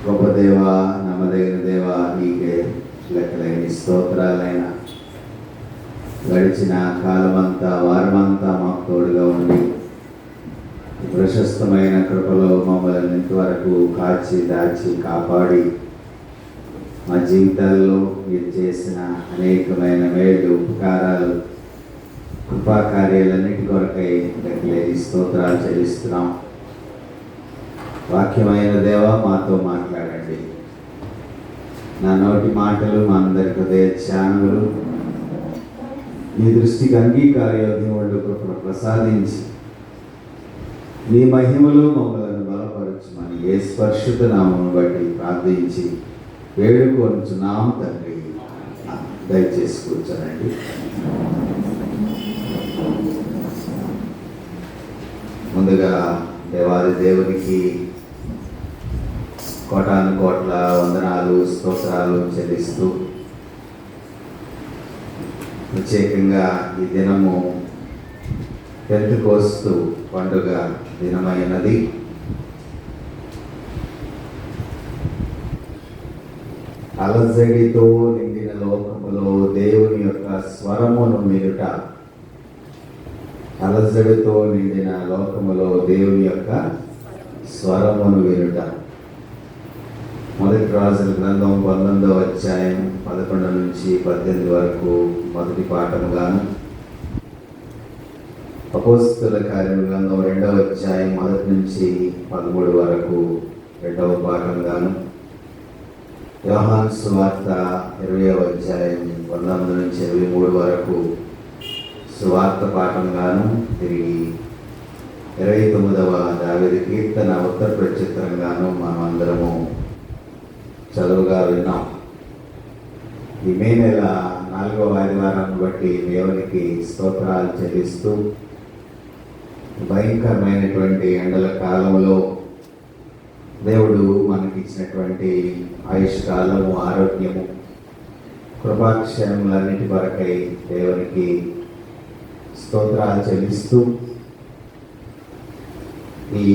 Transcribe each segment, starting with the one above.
గొప్ప దేవ, నమ్మదగిన దేవ, నీకే లెక్కలేని స్తోత్రాలైనా. గడిచిన కాలమంతా, వారమంతా మాకు తోడుగా ఉండి ప్రశస్తమైన కృపలో మమ్మల్ని ఇంతవరకు కాచి దాచి కాపాడి మా జీవితాల్లో మీరు చేసిన అనేకమైన మేలు, ఉపకారాలు, కృపాకార్యాలన్నిటి కొరకై లెక్కలేని స్తోత్రాలు చెల్లిస్తున్నాం. వాక్యమైన దేవ, మాతో మాట్లాడండి. నా నోటి మాటలు మా అందరి హృదయ ధ్యానములు మీ దృష్టికి అంగీకారయోగ్యములు కృపను ప్రసాదించి మీ మహిమలో మమ్మలను బలపరచుమని ఏ స్పర్శిత నామమును బట్టి ప్రార్థించి వేడుకొనుచున్నాం తండ్రి. దయచేసి కూర్చోనండి. ముందుగా దేవాది దేవునికి కోటాను కోట్ల వందనాలు, స్తోత్రాలు చెల్లిస్తూ ప్రత్యేకంగా ఈ దినము పెంతెకోస్తు పండుగ దినమైనది. అలజడితో నిండిన లోకములో దేవుని యొక్క స్వరమును మీరుట. అలజడితో నిండిన లోకములో దేవుని యొక్క స్వరమును వినుట. మొదటి రాజుల గ్రంథం 19వ అధ్యాయం 11 నుంచి 18 వరకు మొదటి పాఠముగాను, అపోస్తలుల కార్యముల గ్రంథం 2వ అధ్యాయం 1 నుంచి 13 వరకు 2వ పాఠంగాను, యోహాను సువార్త 20వ అధ్యాయం 19 నుంచి 23 వరకు సువార్త పాఠంగాను, తిరిగి 29వ దావీదు కీర్తన ఉత్తర ప్రచిత్రంగాను మనం అందరము చదువుగా విన్నాం. ఈ మే నెల 4వ ఆదివారాన్ని బట్టి దేవునికి స్తోత్రాలు చెల్లిస్తూ భయంకరమైనటువంటి ఎండల కాలంలో దేవుడు మనకిచ్చినటువంటి ఆయుష్కాలము, ఆరోగ్యము, కృపాక్షేమములన్నిటి కొరకై దేవునికి స్తోత్రాలు చెల్లిస్తూ ఈ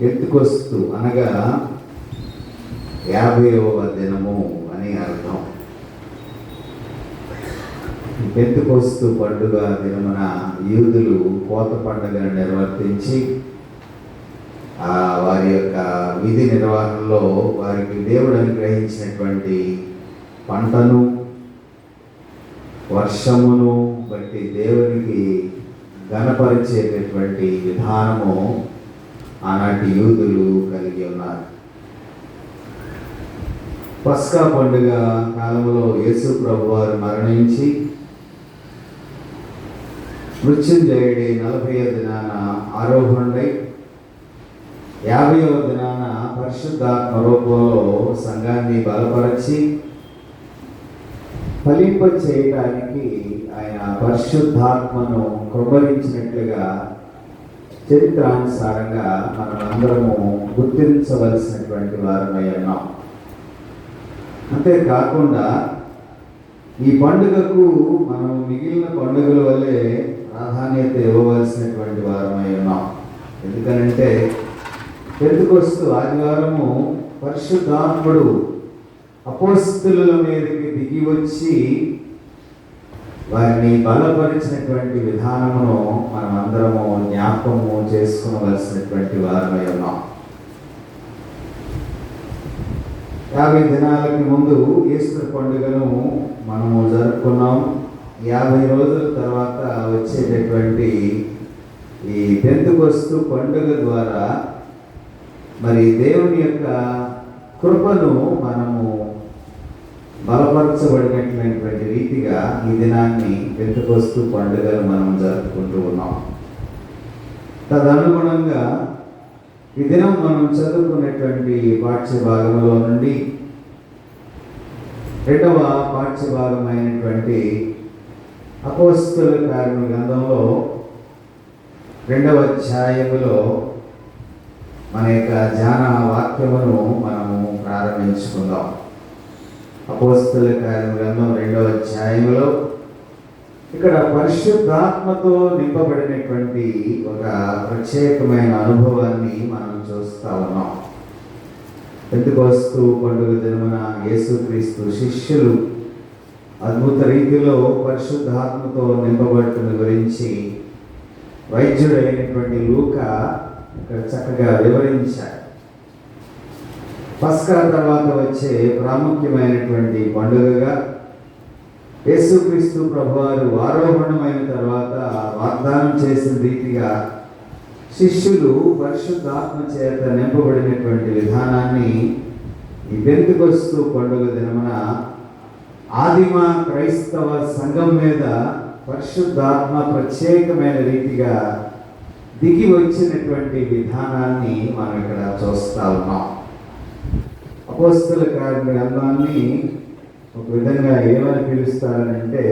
పెంతెకోస్తు అనగా 50వ దినము అని అర్థం. పెంతెకోస్తు పండుగ దినమున యూదులు కోత పండుగను నిర్వర్తించి వారి యొక్క విధి నిర్వహణలో వారికి దేవుడు అనుగ్రహించినటువంటి పంటను, వర్షమును బట్టి దేవునికి ఘనపరిచేటటువంటి విధానము ఆనాటి యూదులు కలిగి ఉన్నారు. పస్కా పండుగ కాలంలో యేసు ప్రభు వారు మరణించి మృత్యుంజయుడి 40వ దినాన ఆరోహణుడై 50వ దినాన పరిశుద్ధాత్మ రూపంలో సంఘాన్ని బలపరచి ఫలింప చేయడానికి ఆయన పరిశుద్ధాత్మను కృపరించినట్లుగా చరిత్రానుసారంగా మనం అందరము గుర్తించవలసినటువంటి వారమై ఉన్నాం. అంతేకాకుండా ఈ పండుగకు మనం మిగిలిన పండుగల వల్లే ప్రాధాన్యత ఇవ్వవలసినటువంటి వారమై ఉన్నాం. ఎందుకనంటే పెంతెకోస్తు ఆదివారము పరిశుద్ధాత్ముడు అపోస్తలుల మీదకి దిగి వచ్చి వారిని బలపరిచినటువంటి విధానమును మనం అందరము జ్ఞాపకము చేసుకునవలసినటువంటి వారమై ఉన్నాం. 50 దినాలకి ముందు ఈస్టర్ పండుగను మనము జరుపుకున్నాం. 50 రోజుల తర్వాత వచ్చేటటువంటి ఈ పెంతెకోస్తు పండుగ ద్వారా మరి దేవుని యొక్క కృపను మనము బలపరచబడినటువంటి రీతిగా ఈ దినాన్ని పెంతెకోస్తు పండుగను మనం జరుపుకుంటూ ఉన్నాం. తదనుగుణంగా ఈ దినం మనం చదువుకున్నటువంటి పాఠ్య భాగంలో నుండి 2వ పాఠ్య భాగమైనటువంటి అపోస్తలుల కార్యముల గ్రంథంలో 2వ అధ్యాయములో మన యొక్క ధ్యాన వాక్యమును మనము ప్రారంభించుకుందాం. అపోస్తలుల కార్యముల గ్రంథం 2వ అధ్యాయములో ఇక్కడ పరిశుద్ధాత్మతో నింపబడినటువంటి ఒక ప్రత్యేకమైన అనుభవాన్ని మనం చూస్తా ఉన్నాం. పెంతెకొస్తు పండుగ దినమున యేసుక్రీస్తు శిష్యులు అద్భుత రీతిలో పరిశుద్ధాత్మతో నింపబడుతున్న గురించి వైద్యుడైనటువంటి లూకా ఇక్కడ చక్కగా వివరించారు. పస్కా తర్వాత వచ్చే ప్రాముఖ్యమైనటువంటి పండుగగా యేసుక్రీస్తు ప్రభువారు ఆరోహణమైన తర్వాత వాగ్దానం చేసిన రీతిగా శిష్యులు పరిశుద్ధాత్మ చేత నింపబడినటువంటి విధానాన్ని ఈ పెంతెకొస్తు పండుగ దినమున ఆదిమ క్రైస్తవ సంఘం మీద పరిశుద్ధాత్మ ప్రత్యేకమైన రీతిగా దిగి వచ్చినటువంటి విధానాన్ని మనం ఇక్కడ చూస్తా ఉన్నాం. అపోస్తల కార్య గ్రంథాన్ని ఒక విధంగా ఏమని పిలుస్తారంటే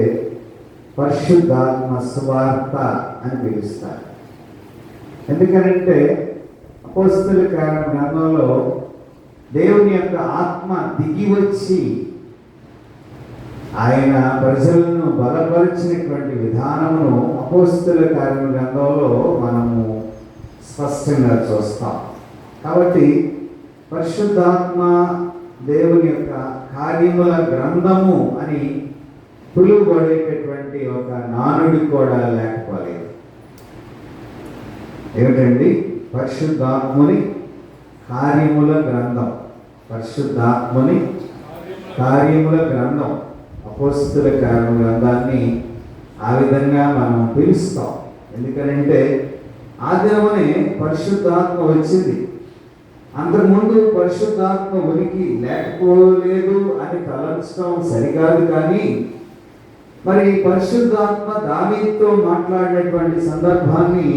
పరిశుద్ధాత్మ సువార్త అని పిలుస్తారు. ఎందుకంటే అపోస్తల కార్య గ్రంథంలో దేవుని యొక్క ఆత్మ దిగి వచ్చి ఆయన ప్రజలను బలపరిచినటువంటి విధానమును అపోస్తల కార్య గ్రంథంలో మనము స్పష్టంగా చూస్తాం. కాబట్టి పరిశుద్ధాత్మ దేవుని యొక్క కార్యముల గ్రంథము అని పిలువబడేటటువంటి ఒక నానుడి కూడా లేకపోలేదు. ఏమిటండి? పరిశుద్ధాత్ముని కార్యముల గ్రంథం. పరిశుద్ధాత్ముని కార్యముల గ్రంథం, అపోస్తల కార్య గ్రంథాన్ని ఆ విధంగా మనం పిలుస్తాం. ఎందుకనంటే ఆ దినమునే పరిశుద్ధాత్మ వచ్చింది. అంతకుముందు పరిశుద్ధాత్మ ఉనికి లేకపోలేదు అని తలంచడం సరికాదు. కానీ మరి పరిశుద్ధాత్మ దావీదుతో మాట్లాడినటువంటి సందర్భాన్ని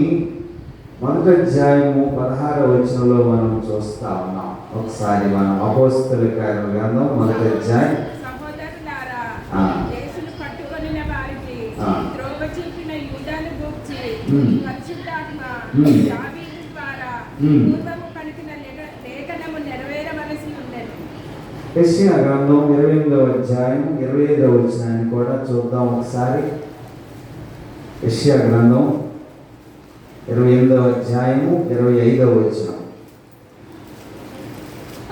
మొదటి అధ్యాయము 16వ వచనంలో మనం చూస్తా ఉన్నాం. ఒకసారి మనం అపోస్తల కార్య గ్రంథం మొదటి అధ్యాయం. యెషయా గ్రంథం 28వ అధ్యాయం 25వ వచనాన్ని కూడా చూద్దాం ఒకసారి. యెషయా గ్రంథం 28వ అధ్యాయము 25వ వచనం.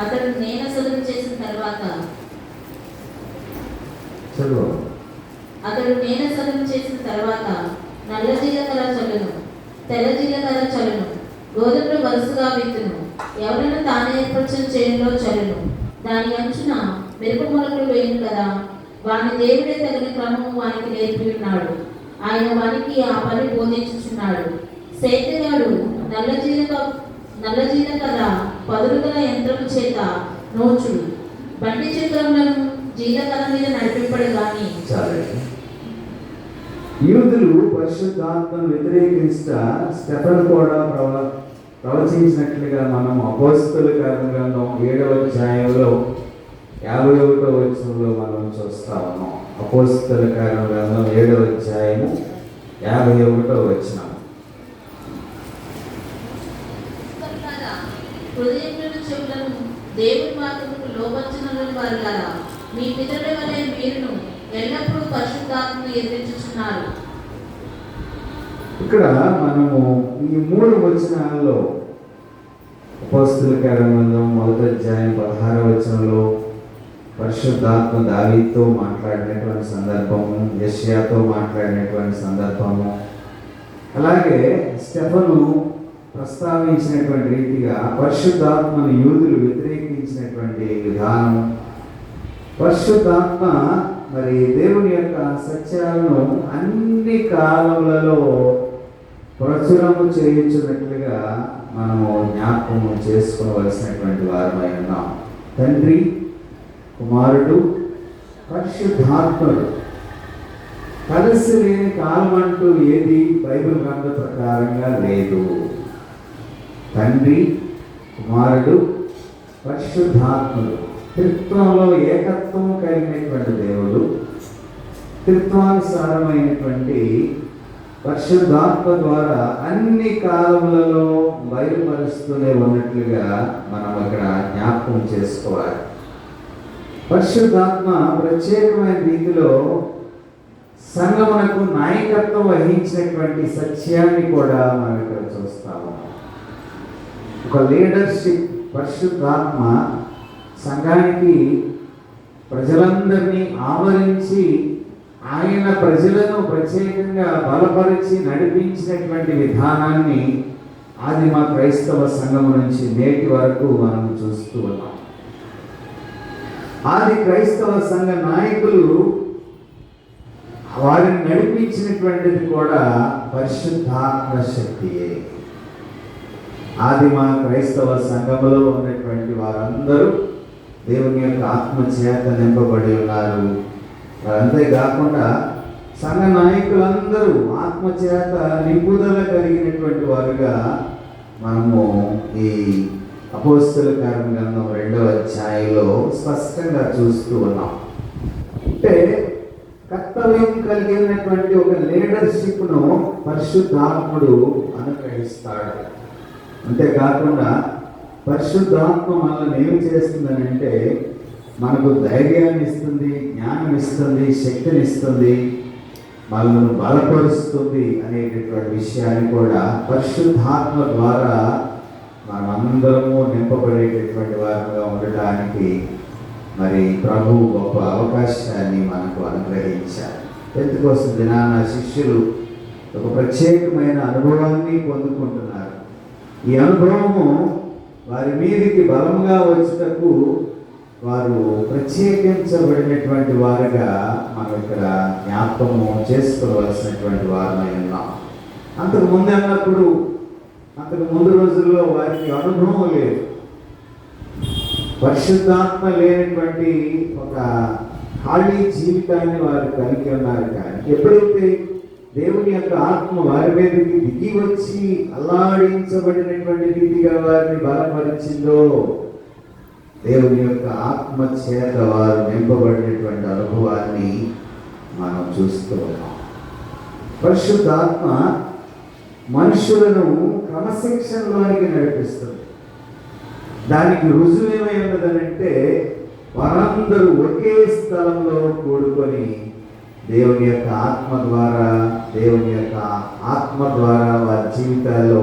అతడు నేనసలు చేసిన తర్వాత చదువు. అతడు నేనసలు చేసిన తర్వాత నల్ల జీలకర్ర చల్లును, తెల్ల జీలకర్ర చల్లును, గోధుమలు వరుసగా విత్తును, ఎవరైనా తానే ఏర్పరిచిన చేనులో చల్లును, దాని అంచున మిరప మొలకలు వేయును కదా. వాని దేవుడే తగిన క్రమము వానికి నేర్పి ఉన్నాడు. ఆయన వానికి ఆ పని బోధించుచున్నాడు. సేతగాడు నల్ల జీలకర్ర పదులుగల యంత్రము చేత నోచుడు, బండి చక్రములను జీలకర్ర మీద నడిపింపడు గాని. యూదులు పరిశుద్ధాత్మను వ్యతిరేకించట స్టెఫెను కూడా ప్రవచించినట్లుగా మనం అపోస్తల కార్య గ్రంథం 7వ అధ్యాయంలో 51వ వచనంలో మనం చూస్తా ఉన్నాం. అపోస్తల కార్య గ్రంథం 7వ అధ్యాయము 51వ వచనం. హృదయములను చెవులను దేవుని వాక్యముకు లోబర్చునని వారులారా, మీ పితరుల వలె మీరును ఎల్లప్పుడూ పరిశుద్ధాత్మను ఎదిరించుచున్నారు. ఇక్కడ మనము ఈ 3 వచనాల్లో అపోస్తల కార్య గ్రంథం మొదటి అధ్యాయం 16వ వచనంలో పరిశుద్ధాత్మ దావీదుతో మాట్లాడినటువంటి సందర్భము, యెషయాతో మాట్లాడినటువంటి సందర్భము, అలాగే స్టెఫెను ప్రస్తావించినటువంటి రీతిగా పరిశుద్ధాత్మను యూదులు వ్యతిరేకించినటువంటి విధానం, పరిశుద్ధాత్మ మరి దేవుని యొక్క సత్యాలను అన్ని కాలములలో ప్రచురము చేయించున్నట్లుగా మనము జ్ఞాపకము చేసుకోవలసినటువంటి వారమై ఉన్నాం. తండ్రి, కుమారుడు, పరిశుద్ధాత్ముడు కలిసి లేని కాలం అంటూ ఏది బైబిల్ గ్రంథ ప్రకారంగా లేదు. తండ్రి, కుమారుడు, పరిశుద్ధాత్ముడు త్రిత్వంలో ఏకత్వం కలిగినటువంటి దేవుడు, త్రిత్వానుసారమైనటువంటి పరిశుద్ధాత్మ ద్వారా అన్ని కాలములలో బయలుపరుస్తూనే ఉన్నట్లుగా మనం అక్కడ జ్ఞాపకం చేసుకోవాలి. పరిశుద్ధాత్మ ప్రత్యేకమైన రీతిలో సంఘమునకు నాయకత్వం వహించినటువంటి సత్యాన్ని కూడా మనం ఇక్కడ చూస్తాము. ఒక లీడర్షిప్ పరిశుద్ధాత్మ సంఘానికి ప్రజలందరినీ ఆవరించి ఆయన ప్రజలను ప్రత్యేకంగా బలపరిచి నడిపించినటువంటి విధానాన్ని ఆదిమ క్రైస్తవ సంఘం నుంచి నేటి వరకు మనం చూస్తూ ఉన్నాం. ఆది క్రైస్తవ సంఘ నాయకులు వారిని నడిపించినటువంటిది కూడా పరిశుద్ధాత్మ శక్తియే. ఆదిమ క్రైస్తవ సంఘములో ఉన్నటువంటి వారందరూ దేవుని యొక్క ఆత్మ చేత నింపబడి ఉన్నారు. అంతేకాకుండా సంఘ నాయకులందరూ ఆత్మ చేత నింపుదల కలిగినటువంటి వారుగా మనము ఈ అపోస్తల కార్య గ్రంథం 2వ అధ్యాయంలో స్పష్టంగా చూస్తూ ఉన్నాం. అంటే కర్తవ్యం కలిగినటువంటి ఒక లీడర్షిప్ను పరిశుద్ధాత్ముడు అనుగ్రహిస్తాడు. అంతేకాకుండా పరిశుద్ధాత్మ మనల్ని ఏమి చేస్తుందని అంటే మనకు ధైర్యాన్ని ఇస్తుంది, జ్ఞానం ఇస్తుంది, శక్తిని ఇస్తుంది, మనల్ని బలపరుస్తుంది అనేటటువంటి విషయాన్ని కూడా పరిశుద్ధాత్మ ద్వారా మనమందరము నింపబడేటటువంటి వారంగా ఉండటానికి మరి ప్రభు గొప్ప అవకాశాన్ని మనకు అనుగ్రహించారు. పెంతెకోస్తు దినాన శిష్యులు ఒక ప్రత్యేకమైన అనుభవాన్ని పొందుకుంటున్నారు. ఈ అనుభవము వారి మీదికి బలంగా వచ్చుటకు వారు ప్రత్యేకించబడినటువంటి వారుగా మనం ఇక్కడ జ్ఞాపకము చేసుకోవలసినటువంటి వారమై ఉన్నాం. అంతకు ముందు రోజుల్లో వారికి అనుభవం లేదు. పరిశుద్ధాత్మ లేనటువంటి ఒక ఖాళీ జీవితాన్ని వారు కలిగి ఉన్నారు. కానీ ఎప్పుడైతే దేవుని యొక్క ఆత్మ వారి మీదకి దిగి వచ్చి అల్లాడించబడినటువంటి రీతిగా వారిని బలపరిచిందో, దేవుని యొక్క ఆత్మ చేత వారు నింపబడినటువంటి అనుభవాన్ని మనం చూస్తూ ఉన్నాం. పరిశుద్ధాత్మ మనుషులను క్రమశిక్షణలోనికి నడిపిస్తుంది. దానికి రుజువు ఏమై ఉన్నదనంటే వారందరూ ఒకే స్థలంలో కూడుకొని దేవుని యొక్క ఆత్మ ద్వారా వారి జీవితాల్లో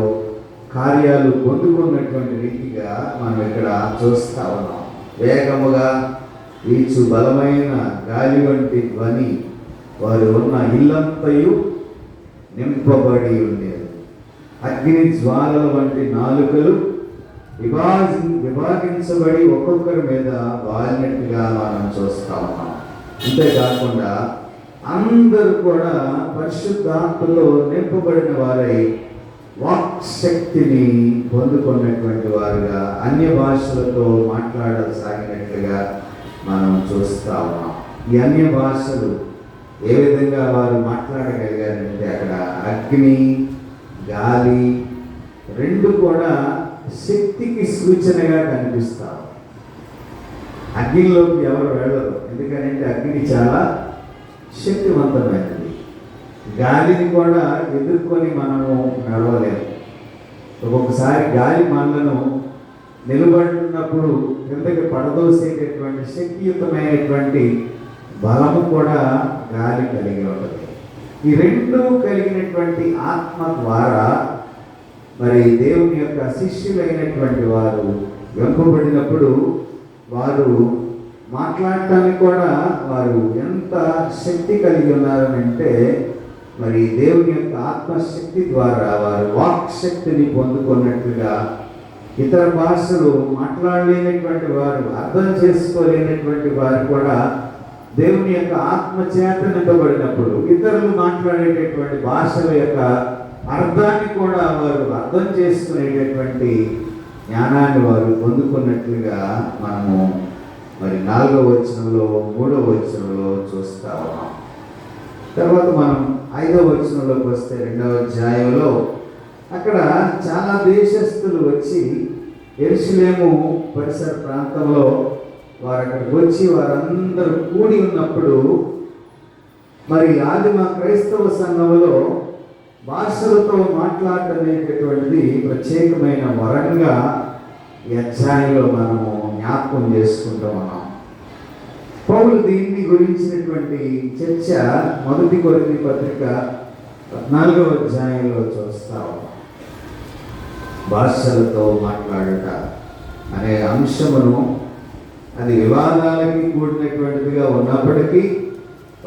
కార్యాలు పొందుకున్నటువంటి రీతిగా మనం ఇక్కడ చూస్తా ఉన్నాం. వేగముగా వీచు బలమైన గాలి వంటి ధ్వని వారు ఉన్న ఇల్లంతయు నింపబడి ఉండేది. అగ్ని జ్వాలల వంటి నాలుకలు విభాగించబడి ఒక్కొక్కరి మీద వాలినట్టుగా మనం చూస్తా ఉన్నాం. అంతేకాకుండా అందరూ కూడా పరిశుద్ధాత్మలో నింపబడిన వారై వాక్ శక్తిని పొందుకున్నటువంటి వారుగా అన్య భాషలతో మాట్లాడసాగినట్లుగా మనం చూస్తా ఉన్నాం. ఈ అన్య భాషలు ఏ విధంగా వారు మాట్లాడగలిగారంటే అక్కడ అగ్ని, గాలి రెండు కూడా శక్తికి సూచనగా కనిపిస్తాం. అగ్నిలోకి ఎవరు వెళ్ళరు, ఎందుకంటే అగ్ని చాలా శక్తివంతమైనది. గాలిని కూడా ఎదుర్కొని మనము నడవలేము. ఒక్కొక్కసారి గాలి మనలను నిలబడినప్పుడు కిందకి పడదోసేటటువంటి శక్తియుతమైనటువంటి బలము కూడా గాలి కలిగి ఉంటుంది. ఈ రెండు కలిగినటువంటి ఆత్మ ద్వారా మరి దేవుని యొక్క శిష్యులైనటువంటి వారు వెంపబడినప్పుడు వారు మాట్లాడటానికి కూడా వారు ఎంత శక్తి కలిగి ఉన్నారనంటే మరి దేవుని యొక్క ఆత్మశక్తి ద్వారా వారు వాక్ శక్తిని పొందుకున్నట్లుగా ఇతర భాషలు మాట్లాడలేనటువంటి వారు, అర్థం చేసుకోలేనటువంటి వారు కూడా దేవుని యొక్క ఆత్మ చేత నింపబడినప్పుడు ఇతరులు మాట్లాడేటటువంటి భాషల యొక్క అర్థాన్ని కూడా వారు అర్థం చేసుకునేటటువంటి జ్ఞానాన్ని వారు పొందుకున్నట్లుగా మనము మరి 4వ వచనంలో 3వ వచనంలో చూస్తా ఉన్నాం. తర్వాత మనం 5వ వచనంలోకి వస్తే 2వ అధ్యాయంలో అక్కడ చాలా దేశస్థులు వచ్చి యెరూషలేము పరిసర ప్రాంతంలో వారు అక్కడికి వచ్చి వారందరూ కూడి ఉన్నప్పుడు మరి ఆదిమ క్రైస్తవ సంఘంలో భాషలతో మాట్లాడటం అనేటటువంటిది ప్రత్యేకమైన వరంగా ఈ అధ్యాయంలో మనము జ్ఞాపకం చేసుకుంటూ ఉన్నాం. పౌలు దీన్ని గురించినటువంటి చర్చ 1 కొరింథీ పత్రిక 14వ అధ్యాయంలో చూస్తాం. భాషలతో మాట్లాడుట అనే అంశమును అది వివాదాలకి కూడినటువంటిదిగా ఉన్నప్పటికీ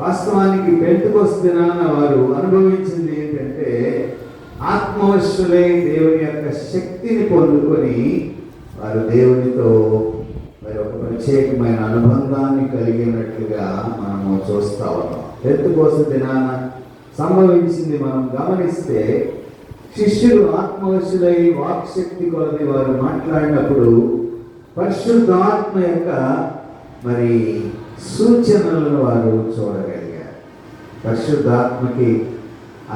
వాస్తవానికి పెంతెకొస్తు దినాన వారు అనుభవించింది ఏంటంటే ఆత్మవశులై దేవుని యొక్క శక్తిని పొందుకొని వారు దేవునితో మరి ఒక ప్రత్యేకమైన అనుబంధాన్ని కలిగినట్లుగా మనము చూస్తా ఉన్నాం. పెంతెకొస్తు దినాన సంభవించింది మనం గమనిస్తే శిష్యులు ఆత్మవశులై వాక్శక్తి కొలది వారు మాట్లాడినప్పుడు పరిశుద్ధాత్మ యొక్క మరి సూచనలను వారు చూడగలిగారు. పరిశుద్ధాత్మకి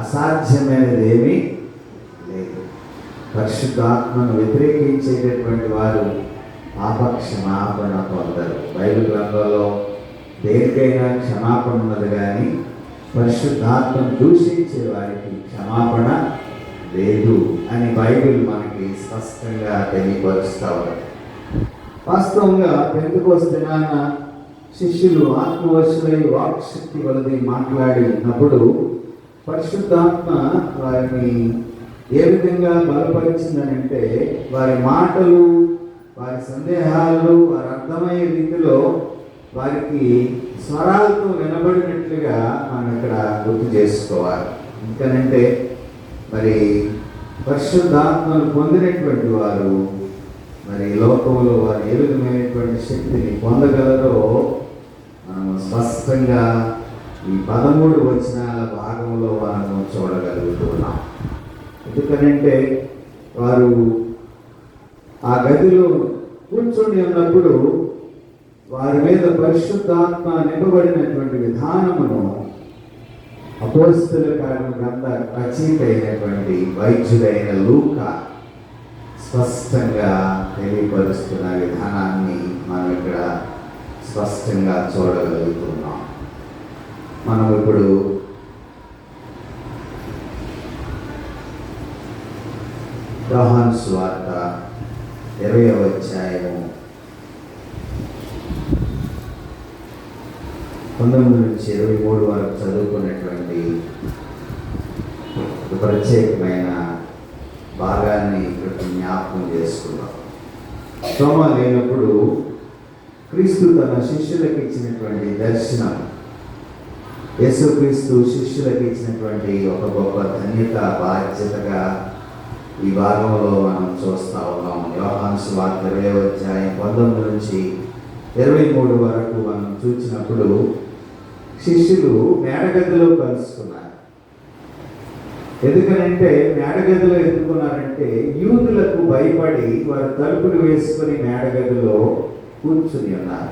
అసాధ్యమైనది ఏమీ లేదు. పరిశుద్ధాత్మను వ్యతిరేకించేటటువంటి వారు పాప క్షమాపణ పొందరు. బైబిల్ గ్రంథంలో దేనికైనా క్షమాపణ ఉన్నది, కానీ పరిశుద్ధాత్మను దూషించే వారికి క్షమాపణ లేదు అని బైబిల్ మనకి స్పష్టంగా తెలియపరుస్తూ ఉన్నది. వాస్తవంగా పెంతెకొస్తు దినాన శిష్యులు ఆత్మవశులై వాక్శక్తి కొలది మాట్లాడినప్పుడు పరిశుద్ధాత్మ వారిని ఏ విధంగా బలపరిచిందనంటే వారి మాటలు, వారి సందేహాలు వారి అర్థమయ్యే రీతిలో వారికి స్వరాలతో వినబడినట్లుగా మనం ఇక్కడ గుర్తు చేసుకోవాలి. ఎందుకనంటే మరి పరిశుద్ధాత్మను పొందినటువంటి వారు మరి లోకంలో వారు ఏ విధమైనటువంటి శక్తిని పొందగలరో మనము స్పష్టంగా ఈ 13 వచనాల భాగంలో మనము చూడగలుగుతున్నాం. ఎందుకనంటే వారు ఆ గదిలో కూర్చొని ఉన్నప్పుడు వారి మీద పరిశుద్ధాత్మ నింపబడినటువంటి విధానమును అపోస్తల కార్యముల గ్రంథ రచయిత అయినటువంటి వైద్యుడైన లూకా స్పష్టంగా తెలియపరుస్తున్న విధానాన్ని మనం ఇక్కడ స్పష్టంగా చూడగలుగుతున్నాం. మనం ఇప్పుడు యోహాను సువార్త 20వ అధ్యాయము 19 నుంచి 23 వరకు చదువుకున్నటువంటి ఒక ప్రత్యేకమైన భాగాన్ని ఇక్కడ జ్ఞాపకం చేసుకున్నాం. తోమా లేనప్పుడు క్రీస్తు తన శిష్యులకు ఇచ్చినటువంటి దర్శనం, యేసుక్రీస్తు శిష్యులకు ఇచ్చినటువంటి ఒక గొప్ప ధన్యత, బాధ్యతగా ఈ భాగంలో మనం చూస్తూ ఉన్నాం. యోహాను సువార్త 20వ అధ్యాయం 19 నుంచి 23 వరకు మనం చూసినప్పుడు శిష్యులు మేడగదిలో కలుసుకున్నారు. ఎందుకనంటే మేడగదిలో ఎందుకున్నారంటే యూదులకు భయపడి వారు తలుపులు వేసుకొని మేడగదిలో కూర్చుని ఉన్నారు.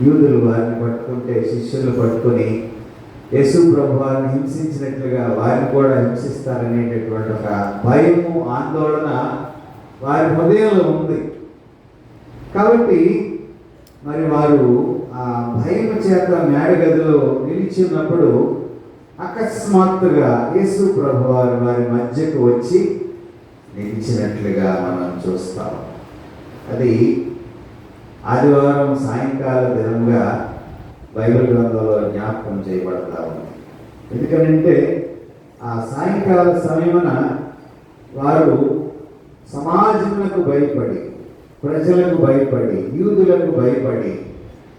యూదులు వారిని పట్టుకుంటే శిష్యులు పట్టుకొని యేసు ప్రభు వారిని హింసించినట్లుగా వారిని కూడా హింసిస్తారనేటటువంటి ఒక భయము, ఆందోళన వారి హృదయంలో ఉంది. కాబట్టి మరి వారు ఆ భయం చేత మేడగదిలో నిలిచి ఉన్నప్పుడు అకస్మాత్తుగా యేసు ప్రభు వారు వారి మధ్యకు వచ్చి నిలిచినట్లుగా మనం చూస్తాం. అది ఆదివారం సాయంకాల దినంగా బైబిల్ గ్రంథంలో జ్ఞాపకం చేయబడతా ఉంది. ఎందుకంటే ఆ సాయంకాల సమయమున వారు సమాజములకు భయపడి, ప్రజలకు భయపడి, యూదులకు భయపడి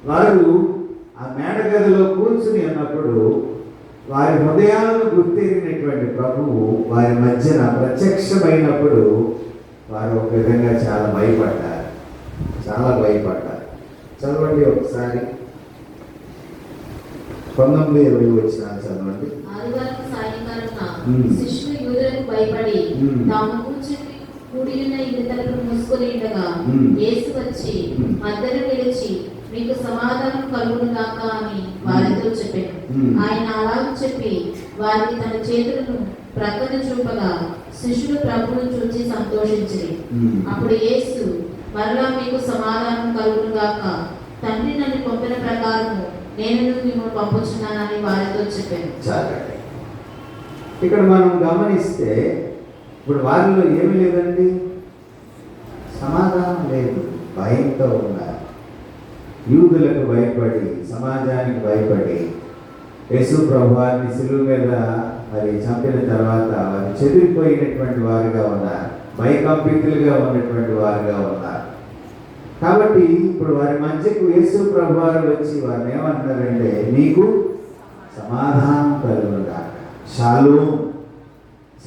వారు ఆ మేడగదిలో కూర్చుని ఉన్నప్పుడు వారి హృదయాలను గుర్తిరిగినటువంటి ప్రభువు వారి మధ్యన ప్రత్యక్షమైనప్పుడు వారు ఒక విధంగా చాలా భయపడ్డారు. చదవండి ఒకసారి 19-20 వచనాలు చదవండి. ఆదివారం సాయంకాలమున శిష్యులు యూదులకు భయపడి తాము కూడి ఉన్న ఇంటి తలుపులు మూసుకొని ఉండగా యేసు వచ్చి మధ్యలో నిలిచి మీకు సమాధానం కలుగును గాక అని వారితో చెప్పాను. ఆయన అలాగ చెప్పి వారికి తన చేతులను ప్రక్కన చూపగా శిష్యులు ప్రభువును చూచి సంతోషించిరి. అప్పుడు యేసు మరలా మీకు సమాధానం కలుగును గాక, తండ్రి నన్ను పంపిన ప్రకారము నేను మిమ్మల్ని పంపుచున్నానని వారితో చెప్పాను. చాలండి. ఇక్కడ మనం గమనిస్తే ఇప్పుడు వారిలో ఏమి లేదండి, సమాధానం లేదు, భయంతో ఉన్నారు. యూదులకు భయపడి, సమాజానికి భయపడి యేసు ప్రభువాన్ని శిలువ మీద మరి చంపిన తర్వాత వారు చెదిరిపోయినటువంటి వారుగా ఉన్నారు, భయకంపితులుగా ఉన్నటువంటి వారుగా ఉన్నారు. కాబట్టి ఇప్పుడు వారి మధ్యకు యేసు ప్రభువారు వచ్చి వారిని ఏమంటారంటే, నీకు సమాధానం కలుగునుగాక. షాలోమ్,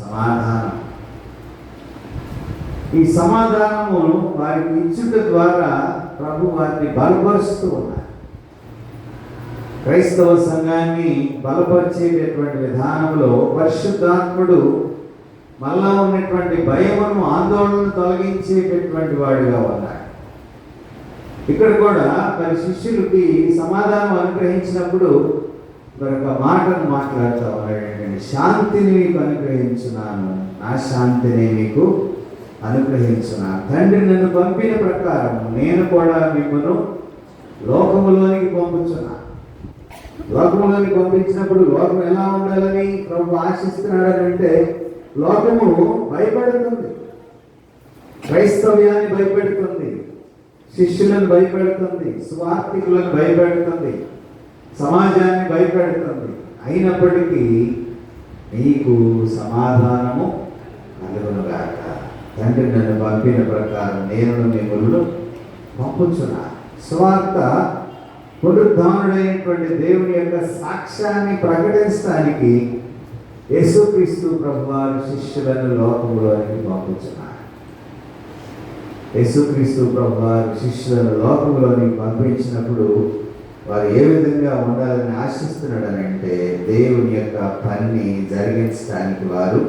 సమాధానం. ఈ సమాధానము వారికి ఇచ్చుట ద్వారా ప్రభు వారిని బలపరుస్తూ ఉన్నారు. క్రైస్తవ సంఘాన్ని బలపరిచేటటువంటి విధానంలో పరిశుద్ధాత్ముడు మళ్ళా ఉన్నటువంటి భయమును, ఆందోళనను తొలగించేటటువంటి వాడిగా ఉన్నాడు. ఇక్కడ కూడా మరి శిష్యులకి సమాధానం అనుగ్రహించినప్పుడు మరొక మాటను మాట్లాడుతూ ఉన్నాడు. ఏంటంటే, శాంతిని మీకు అనుగ్రహించున్నాను, నా శాంతిని మీకు అనుగ్రహించున్నాను. తండ్రి నన్ను పంపిన ప్రకారం నేను కూడా మిమ్మల్ని లోకములోనికి పంపుచున్నాను. లోకములోనికి పంపించినప్పుడు లోకం ఎలా ఉండాలని ప్రభు ఆశిస్తున్నాడనంటే, లోకము భయపడుతుంది, క్రైస్తవ్యాన్ని భయపెడుతుంది, శిష్యులను భయపెడుతుంది, స్వార్థికులను భయపెడుతుంది, సమాజాన్ని భయపెడుతుంది. అయినప్పటికీ నీకు సమాధానము కలుగునుగాక, తండ్రి నన్ను పంపిన ప్రకారం నేను మిమ్మల్ని పంపుచున్నాను. స్వార్థ పునరుద్ధానుడైనటువంటి దేవుని యొక్క సాక్ష్యాన్ని ప్రకటించడానికి యేసుక్రీస్తు ప్రభువారు శిష్యులను లోకంలోనికి పంపుచున్నారు. యేసుక్రీస్తు ప్రభువారు శిష్యులను లోకంలోనికి పంపించినప్పుడు వారు ఏ విధంగా ఉండాలని ఆశిస్తున్నాడనంటే, దేవుని యొక్క పనిని జరిగించడానికి వారు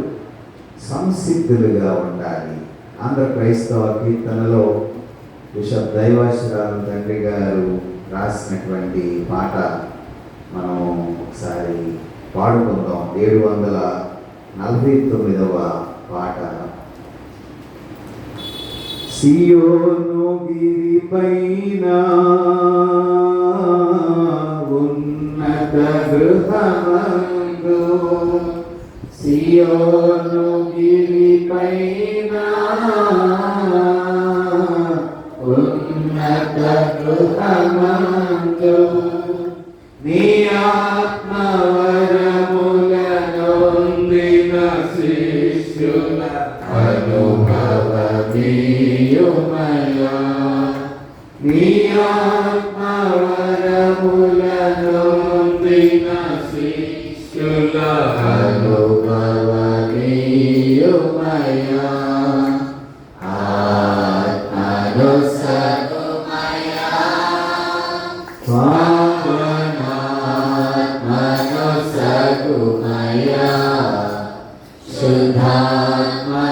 సంసిద్ధులుగా ఉండాలి. ఆంధ్ర క్రైస్తవ కీర్తనలో బిషప్ దైవాశ్రాలు తండ్రి గారు రాసినటువంటి పాట మనం ఒకసారి పాడుకుందాం. 749వ పాట. సియోను గిరిపైన ఉన్నత గృహమందు, సియోను గిరిపైన ఉన్నత గృహమందు నీ ఆత్మవరములనొందిన శిష్యుల అనుభవమీయుమయా, నీ ఆత్మవరములనొందిన శిష్యుల అనుభవమీయుమయా.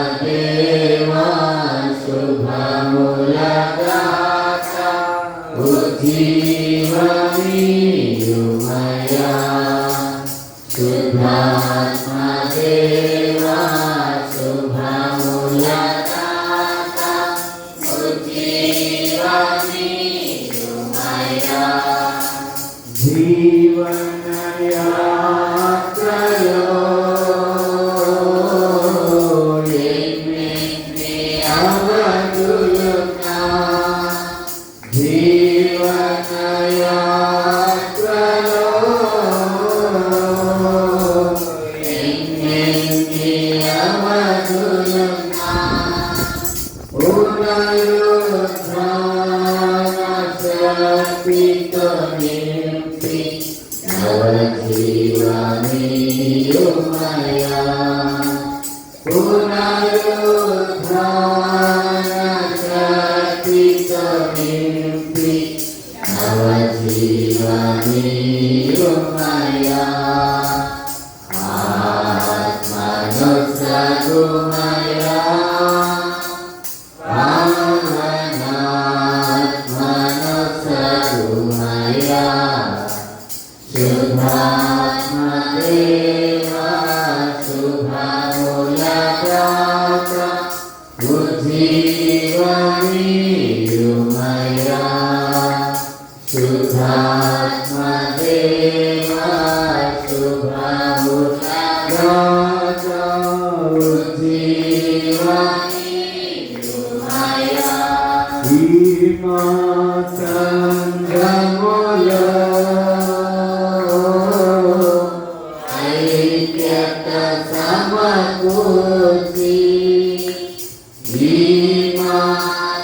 శుద్ధాత్మదేవా శుభములగాక ఉజ్జీవనీయుమయా, శుద్ధాత్మదేవా శుభములగాక ఉజ్జీవనీయుమయా. జీవనయాత్రలో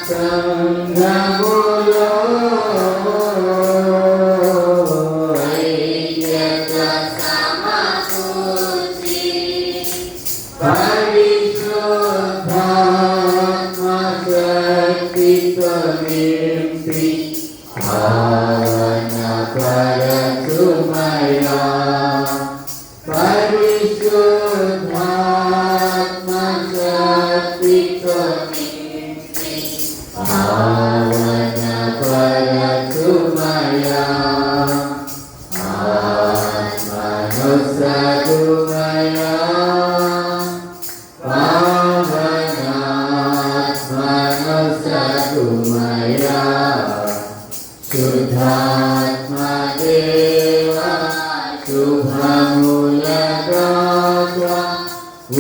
Sangamu నింపి భావన పరచుమయా పరిశుద్ధాత్మ శక్తితో నింపి భావన పరచుమయా ఆత్మను సగుమయా పావనాత్మను సగుమయా శుద్ధాత్మ దేవా శుభములగాక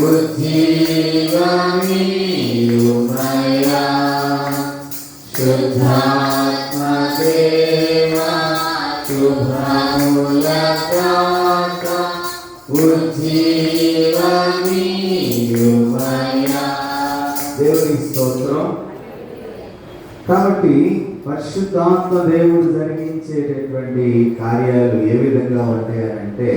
ఉజ్జీవమీయుమయా శుద్ధాత్మ దేవా శుభములగాక ఉజ్జీవమీయుమయా. దేవునికి స్తోత్రం. కాబట్టి పరిశుద్ధాత్మ దేవుడు జరిగించేటటువంటి కార్యాలు ఏ విధంగా ఉంటాయనంటే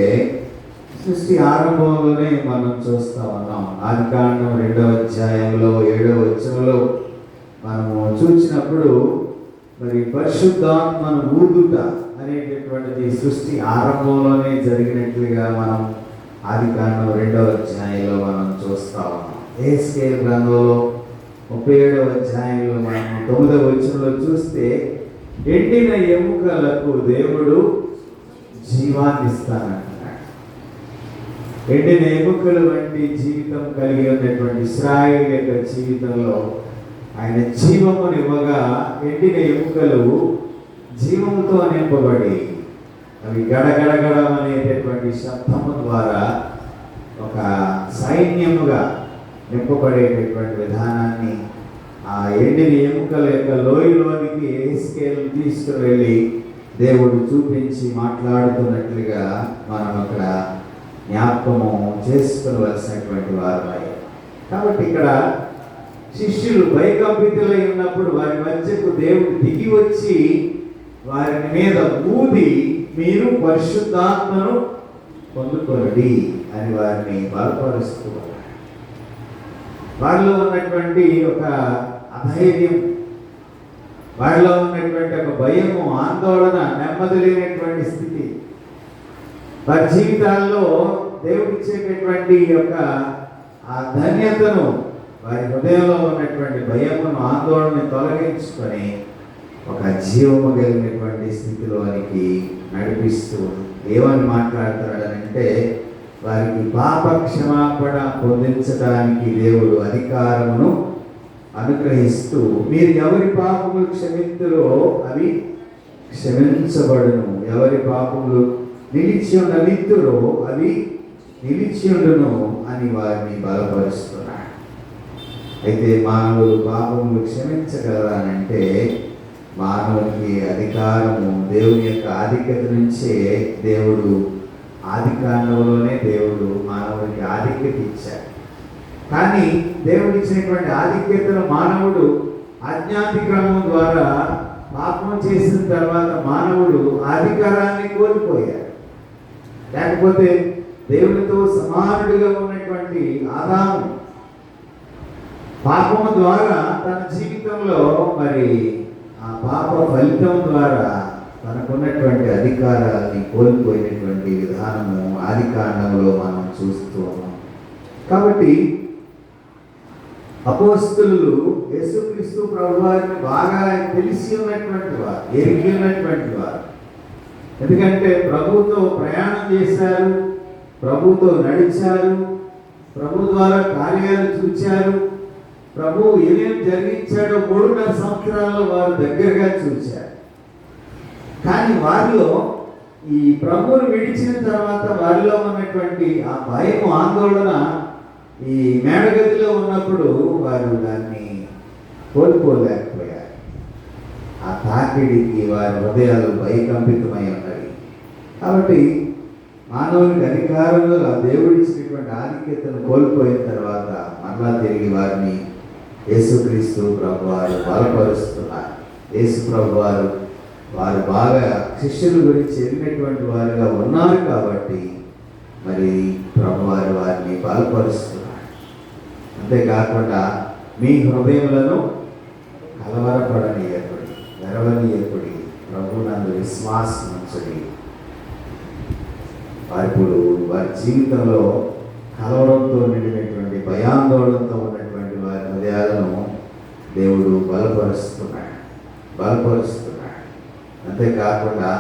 సృష్టి ఆరంభంలోనే మనం చూస్తా ఉన్నాం. ఆదికాండం 2వ అధ్యాయంలో 7వ వచనంలో మనము చూసినప్పుడు మరి పరిశుద్ధాత్మను ఊదుట అనేటటువంటిది సృష్టి ఆరంభంలోనే జరిగినట్లుగా మనం ఆదికాండం 2వ అధ్యాయంలో మనం చూస్తా ఉన్నాం. యెహెజ్కేలు గ్రంథంలో 37వ అధ్యాయంలో మనం 9వ వచనంలో చూస్తే ఎండిన ఎముకలకు దేవుడు జీవాన్ని ఇస్తానంటున్నాడు. ఎండిన ఎముకల వంటి జీవితం కలిగి ఉన్నటువంటి ఇశ్రాయేలు యొక్క జీవితంలో ఆయన జీవమునివ్వగా ఎండిన ఎముకలు జీవంతో నింపబడి అవి గడగడగడ అనేటటువంటి శబ్దము ద్వారా ఒక సైన్యముగా నింపబడేటటువంటి విధానాన్ని ఆ ఎండిన ఎముకల యొక్క లోయలోనికి యెహెజ్కేలు తీసుకుని వెళ్ళి దేవుడు చూపించి మాట్లాడుతున్నట్లుగా మనం అక్కడ జ్ఞాపకము చేసుకునవలసినటువంటి వారమై. కాబట్టి ఇక్కడ శిష్యులు భయకంపితులై ఉన్నప్పుడు వారి మధ్యకు దేవుడు దిగి వచ్చి వారి మీద ఊది మీరు పరిశుద్ధాత్మను పొందుకోండి అని వారిని బలపరుస్తూ వారిలో ఉన్నటువంటి ఒక అధైర్యం, వారిలో ఉన్నటువంటి ఒక భయము, ఆందోళన, నెమ్మది లేనటువంటి స్థితి, వారి జీవితాల్లో దేవుడిచ్చేటటువంటి యొక్క ఆ ధన్యతను వారి హృదయంలో ఉన్నటువంటి భయమును, ఆందోళనని తొలగించుకొని ఒక జీవము కలిగినటువంటి స్థితిలోనికి నడిపిస్తూ ఏమని మాట్లాడుతున్నాడనంటే వారికి పాప క్షమాపణ పొందించడానికి దేవుడు అధికారమును అనుగ్రహిస్తూ మీరు ఎవరి పాపములు క్షమింతురో అవి క్షమించబడును, ఎవరి పాపములు నిలిచి ఉండనిత్తురో అవి నిలిచి ఉండును అని వారిని బలపరుస్తున్నాడు. అయితే మానవులు పాపములు క్షమించగలరానంటే మానవునికి అధికారము దేవుని యొక్క ఆధిక్యత నుంచే దేవుడు ఆదికాండంలోనే దేవుడు మానవుడికి ఆధిక్యత ఇచ్చాడు. కానీ దేవుడు ఇచ్చినటువంటి ఆధిక్యతను మానవుడు అజ్ఞాతిక్రమం ద్వారా పాపం చేసిన తర్వాత మానవుడు అధికారాన్ని కోల్పోయాడు. లేకపోతే దేవునితో సమానుడిగా ఉన్నటువంటి ఆదాము పాపము ద్వారా తన జీవితంలో మరి ఆ పాప ఫలితం ద్వారా తనకున్నటువంటి అధికారాన్ని కోల్పోయినటువంటి విధానము ఆదికాండంలో మనం చూస్తూ ఉన్నాం. కాబట్టి అపోస్తలులు యేసుక్రీస్తు ప్రభువారిని బాగా తెలిసి ఉన్నటువంటి వారు, ఎరిగి ఉన్నటువంటి వారు. ఎందుకంటే ప్రభువుతో ప్రయాణం చేశారు, ప్రభువుతో నడిచారు, ప్రభు ద్వారా కార్యాలు చూచారు, ప్రభు ఏమేమి జరిగించాడో 3.5 సంవత్సరాల్లో వారు దగ్గరగా చూశారు. కానీ వారిలో ఈ ప్రభువును విడిచిన తర్వాత వారిలో ఉన్నటువంటి ఆ భయం, ఆందోళన ఈ మేడగదిలో ఉన్నప్పుడు వారు దాన్ని కోల్పోలేకపోయారు. ఆ తాకిడికి వారి హృదయాలు భయకంపితమై ఉన్నవి. కాబట్టి మానవునికి అధికారంలో ఆ దేవుడిచ్చినటువంటి ఆధిక్యతను కోల్పోయిన తర్వాత మరలా తిరిగి వారిని యేసుక్రీస్తు ప్రభువారు బలపరుస్తున్నారు. యేసు ప్రభువారు వారు బాగా శిష్యుల గురించి ఎరిగినటువంటి వారుగా ఉన్నారు కాబట్టి మరి ప్రభువారు వారిని బలపరుస్తున్నారు. అంతేకాకుండా మీ హృదయములను కలవరపడనీయకండి. విశ్వాసం ఉంచండి. ఇప్పుడు వారి జీవితంలో కలవరంతో నిండినటువంటి భయాందోళనతో ఉన్నటువంటి వారి హృదయాలను దేవుడు బలపరుస్తున్నాడు. అంతేకాకుండా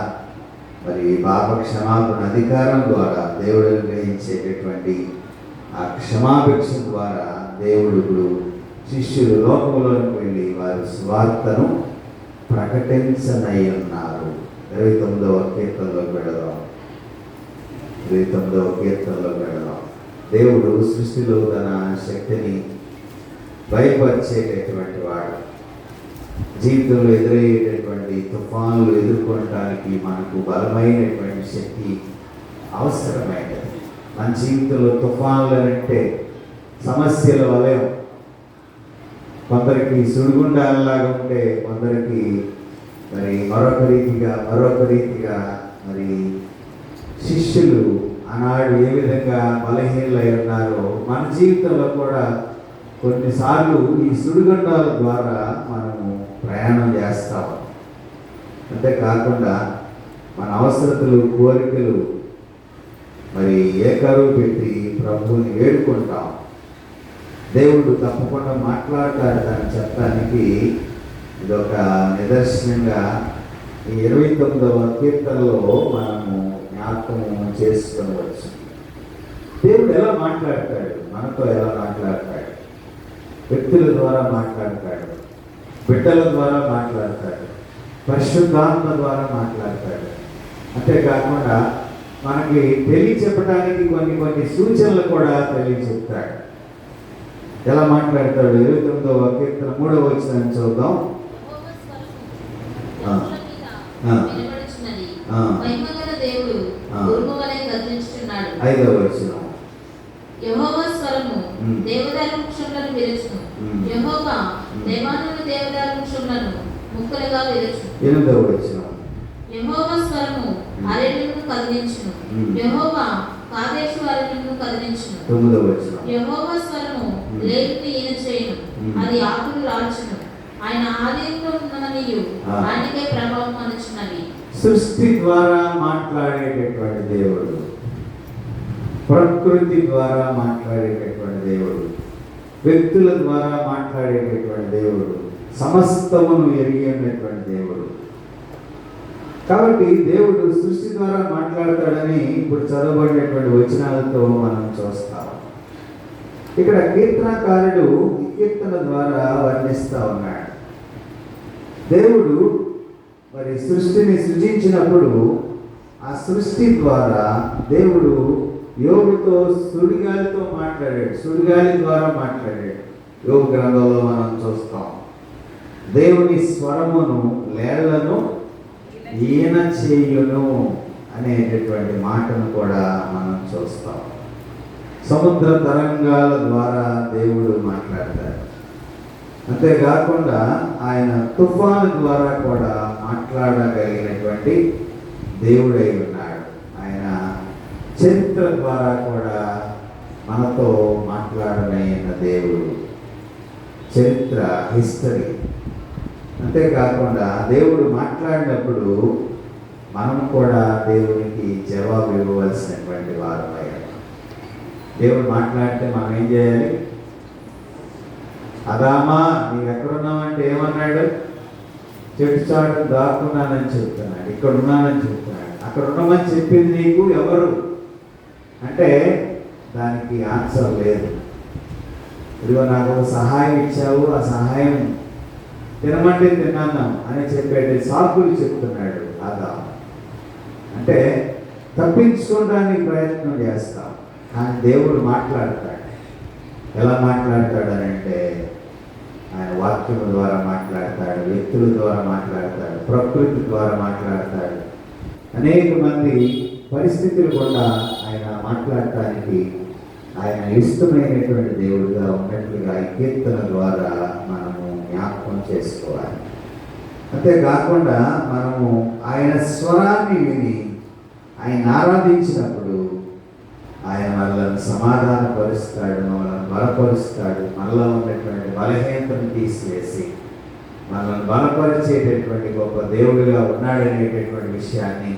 మరి పాప క్షమాపణ అధికారం ద్వారా దేవుడు అనుగ్రహించేటటువంటి ఆ క్షమాభిక్ష ద్వారా దేవుడు ఇప్పుడు శిష్యులు లోకంలోకి వెళ్ళి వారి స్వార్థను ప్రకటించనై ఉన్నారు. 29వ కీర్తనలోకి వెళదాం. దేవుడు సృష్టిలో తన శక్తిని బయలుపరిచేటటువంటి వాడు. జీవితంలో ఎదురయ్యేటటువంటి తుఫానులు ఎదుర్కొనడానికి మనకు బలమైనటువంటి శక్తి అవసరమైనది. మన జీవితంలో తుఫానులు అంటే సమస్యల వలయం. కొందరికి సుడిగుండాలలాగా ఉంటే కొందరికి మరి మరొక రీతిగా మరి శిష్యులు ఆనాడు ఏ విధంగా బలహీనలై ఉన్నారో మన జీవితంలో కూడా కొన్నిసార్లు ఈ సుడిగుండాల ద్వారా మనము ప్రయాణం చేస్తాం. అంతేకాకుండా మన అవసరతలు, కోరికలు మరి ఏకరువు పెట్టి ప్రభువుని వేడుకుంటాం. దేవుడు తప్పకుండా మాట్లాడతాడు. దాన్ని చెప్పడానికి ఇదొక నిదర్శనంగా ఈ 29వ కీర్తనలో మనము జ్ఞాపకం చేసుకొనవచ్చు. దేవుడు ఎలా మాట్లాడతాడు, మనతో ఎలా మాట్లాడతాడు? వ్యక్తుల ద్వారా మాట్లాడతాడు, బిడ్డల ద్వారా మాట్లాడతాడు, పరిశుద్ధాత్మ ద్వారా మాట్లాడతాడు. అంతేకాకుండా మనకి తెలియచెప్పడానికి కొన్ని సూచనలు కూడా తెలియచెప్తాడు. ఎలా మాట్లాడతాడు? 29వ కీర్తన 3వ వచనం చూద్దాం. దేవుడు ఉరుమువలె గర్జించుచున్నాడు. 5వ వచనం. యెహోవా స్వరము దేవదారు వృక్షములను విరచును. యెహోవా దేవానుల దేవదారు వృక్షములను ముక్కలుగా విరచును. 8వ వచనం. యెహోవా స్వరము అరణ్యమును కదిలించును. యెహోవా కాదేశు అరణ్యమును కదిలించును. 9వ వచనం. యెహోవా స్వరము లేఖను ఈన చేయును. అది ఆకులు రాల్చును. ఆయన ఆలయంలో ఉన్నవనియు ఆయనకే ప్రభావం అనుచున్నవి. సృష్టి ద్వారా మాట్లాడేటటువంటి దేవుడు, ప్రకృతి ద్వారా మాట్లాడేటటువంటి దేవుడు, వ్యక్తుల ద్వారా మాట్లాడేటటువంటి దేవుడు, సమస్తమును ఎరిగి ఉన్నటువంటి దేవుడు. కాబట్టి దేవుడు సృష్టి ద్వారా మాట్లాడతాడని ఇప్పుడు చదవబడినటువంటి వచనాలతో మనం చూస్తాం. ఇక్కడ కీర్తనకారుడు ఈ కీర్తన ద్వారా వర్ణిస్తూ ఉన్నాడు. దేవుడు మరి సృష్టిని సృజించినప్పుడు ఆ సృష్టి ద్వారా దేవుడు యోగుతో సుడిగాలితో మాట్లాడాడు. సుడిగాలి ద్వారా మాట్లాడాడు. యోగ గ్రంథంలో మనం చూస్తాం. దేవుని స్వరమును లేళ్లను ఈయన చేయును అనేటటువంటి మాటను కూడా మనం చూస్తాం. సముద్ర తరంగాల ద్వారా దేవుడు మాట్లాడతాడు. అంతేకాకుండా ఆయన తుఫాను ద్వారా కూడా మాట్లాడగలిగినటువంటి దేవుడై ఉన్నాడు. ఆయన చరిత్ర ద్వారా కూడా మనతో మాట్లాడనైన దేవుడు. చరిత్ర, హిస్టరీ. అంతేకాకుండా దేవుడు మాట్లాడినప్పుడు మనం కూడా దేవునికి జవాబు ఇవ్వవలసినటువంటి వారమయ్యాం. దేవుడు మాట్లాడితే మనం ఏం చేయాలి? అదామా నీవు ఎక్కడున్నావంటే ఏమన్నాడు? చెట్టు చాటు దాక్కున్నానని చెప్తున్నాడు, ఇక్కడ ఉన్నానని చెప్తున్నాడు. అక్కడ ఉన్నామని చెప్పింది నీకు ఎవరు అంటే దానికి ఆన్సర్ లేదు. ఇదిగో నాకు ఒక సహాయం ఇచ్చావు, ఆ సహాయం తినమంటే తిన్నాను అని చెప్పేది సాకులు చెప్తున్నాడు ఆదాము. అంటే తప్పించుకోవడానికి ప్రయత్నం చేస్తాం, కానీ దేవుడు మాట్లాడతాడు. ఎలా మాట్లాడతాడు అని అంటే ఆయన వాక్యం ద్వారా మాట్లాడతాడు, వ్యక్తుల ద్వారా మాట్లాడతాడు, ప్రకృతి ద్వారా మాట్లాడతాడు. అనేక మంది పరిస్థితులు కూడా ఆయన మాట్లాడటానికి ఆయన ఇష్టమైనటువంటి దేవుడిగా ఉన్నట్లుగా ఈ కీర్తన ద్వారా మనము జ్ఞాపకం చేసుకోవాలి. అంతేకాకుండా మనము ఆయన స్వరాన్ని విని ఆయన ఆరాధించినప్పుడు ఆయన మనల్ని సమాధానపరుస్తాడు, మనల్ని బలపరుస్తాడు. మనలో ఉన్నటువంటి బలహీనతను తీసివేసి మనల్ని బలపరిచేటటువంటి గొప్ప దేవుడిగా ఉన్నాడనేటటువంటి విషయాన్ని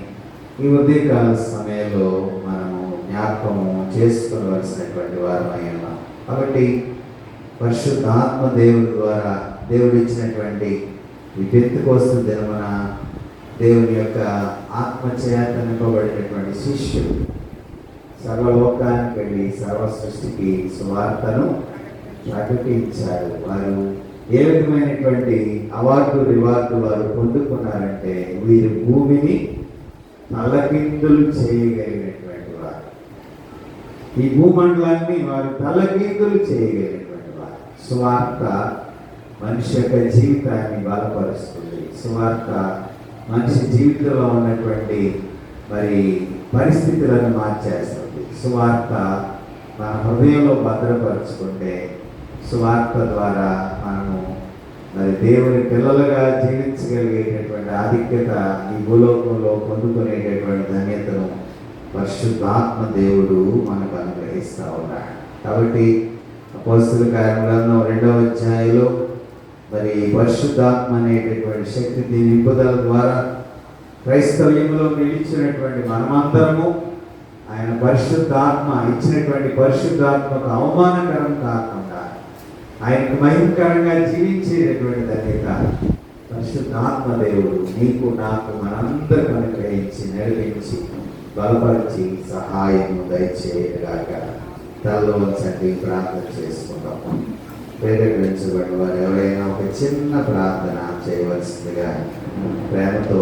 ఈ ఉదయకాల సమయంలో మనము జ్ఞాపకము చేసుకోవలసినటువంటి వారమై ఉన్నాం. కాబట్టి పరిశుద్ధాత్మ దేవుడి ద్వారా దేవుడు ఇచ్చినటువంటి ఈ పెంతెకోస్తు దినమున దేవుని యొక్క ఆత్మచేత నింపబడినటువంటి శిష్యుడు సర్వలోకానికి వెళ్ళి సర్వ సృష్టికి సువార్తను ప్రకటించారు. వారు ఏ విధమైనటువంటి అవార్డు రివార్డు వారు పొందుకున్నారంటే వీరు భూమిని తలకిందులు చేయగలిగినటువంటి వారు, ఈ భూమండలాన్ని వారు తలకిందులు చేయగలిగినటువంటి వారు. సువార్త మనిషి యొక్క జీవితాన్ని బలపరుస్తుంది. సువార్త మనిషి జీవితంలో ఉన్నటువంటి మరి పరిస్థితులను మార్చేస్తుంది. సువార్త మన హృదయంలో భద్రపరుచుకుంటే సువార్త ద్వారా మనము మరి దేవుని పిల్లలుగా జీవించగలిగేటటువంటి ఆధిక్యత ఈ భూలోకంలో పొందుకునేటటువంటి ధన్యతను పరిశుద్ధాత్మ దేవుడు మనకు అనుగ్రహిస్తూ ఉన్నాడు. కాబట్టి అపోస్తలుల కార్యములను 2వ అధ్యాయంలో మరి పరిశుద్ధాత్మ అనేటటువంటి శక్తి నింపుదల ద్వారా క్రైస్తవ్యంలో నిలిచినటువంటి మనమందరము ఆయన పరిశుద్ధాత్మ ఇచ్చినటువంటి పరిశుద్ధాత్మకు అవమానకరం కాకుండా ఆయనకు మహిమకరంగా జీవించేటటువంటి ధన్యత పరిశుద్ధాత్మ దేవుడు నీకు నాకు మనందరికీ అనుగ్రహించి నడిపించి బలపరిచి సహాయము దయచేయగాక. తలలో వంచండి, ప్రార్థన చేసుకుందాం. ప్రేరేపించబడిన వారు ఎవరైనా ఒక చిన్న ప్రార్థన చేయవలసిందిగా ప్రేమతో